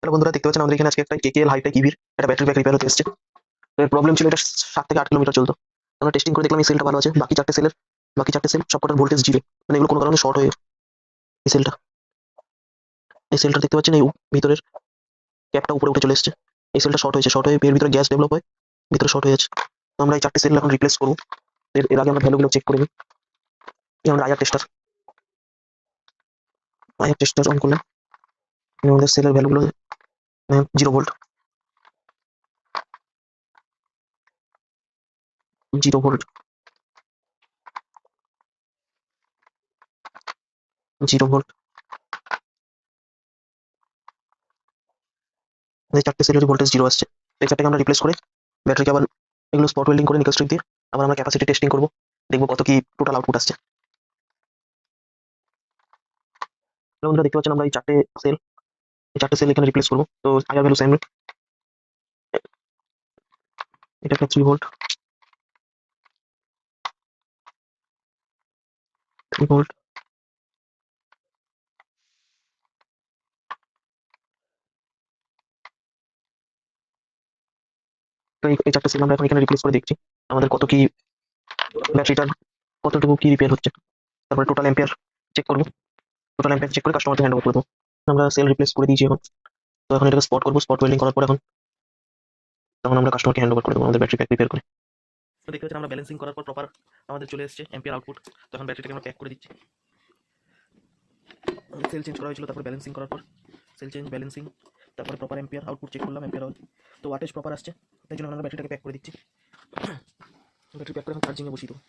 Hello বন্ধুরা, দেখতে পাচ্ছেন আমাদের এখানে আজকে একটা কেকেএল হাইটেক ইভির একটা ব্যাটারি ব্যাক রিপেয়ার হতে এসেছে। তো এর প্রবলেম ছিল এটা 7 থেকে 8 কিলোমিটার চলতো। আমরা টেস্টিং করে দেখলাম এই সেলটা ভালো আছে, বাকি চারটে সেল সবকটার ভোল্টেজ জিরো, মানে এগুলো কোনো কারণে শর্ট হয়ে এই সেলটা এই সেলটা দেখতে পাচ্ছেন এই ভিতরের ক্যাপটা উপরে উঠে চলে এসেছে। এই সেলটা শর্ট হয়ে এর ভিতরে গ্যাস ডেভেলপ হয়, ভিতরে শর্ট হয়ে যাচ্ছে। তো আমরা এই 4টে সেল এখন রিপ্লেস করবো। এর আগে আমরা ভ্যালুগুলো চেক করে নিই। আমরা আইআর টেস্টার অন করলাম। আমাদের সেলের ভ্যালুগুলো 0 ভোল্ট, 0 ভোল্ট, 0 ভোল্ট। এই 4টে সেলের ভোল্টেজ জিরো আসছে। এই 4টাকে আমরা রিপ্লেস করে ব্যাটারিকে আবার এগুলো স্পট ওয়েল্ডিং করে নিকেল স্ট্রিপ দিয়ে আবার আমরা ক্যাপাসিটি টেস্টিং করবো, দেখবো কত কি টোটাল আউটপুট আসছে। বন্ধুরা দেখতে পাচ্ছেন আমরা এই 4টে সেল এখানে রিপ্লেস করবো। তো আইআর ভ্যালু সেম, এটা একটা 3 ভোল্ট, 3 ভোল্ট। তো এই 4টে সেল আমরা এখন এখানে রিপ্লেস করে দেখছি আমাদের কত কি ব্যাটারিটার কতটুকু কি রিপেয়ার হচ্ছে। তারপরে টোটাল অ্যাম্পিয়ার চেক করে কাস্টমারকে হ্যান্ড ওভার করে দেবো। আমরা সেল রিপ্লেস করে দিয়েছি এখন। তো এখন এটাকে স্পট করবো, স্পট ওয়েল্ডিং করার পর তখন আমরা কাস্টমারকে হ্যান্ড ওভার করে দেবো আমাদের ব্যাটারি প্যাক রিপেয়ার করে। তো দেখতে পাচ্ছেন আমরা ব্যালেন্সিং করার পর প্রপার আমাদের চলে এসেছে এম্পিয়ার আউটপুট। তখন ব্যাটারিটাকে আমরা প্যাক করে দিচ্ছি। সেল চেঞ্জ করা হয়েছিল, তারপর ব্যালেন্সিং করার পর সেল চেঞ্জ, ব্যালেন্সিং, তারপরে প্রপার এম্পিয়ার আউটপুট চেক করলাম, এম্পিয়ার তো ওয়াটেজ প্রপার আসছে। তাই জন্য আমরা ব্যাটারিটাকে প্যাক করে দিচ্ছি। ব্যাটারি প্যাক করে এখন চার্জিংয়ে বসিয়ে দেবো।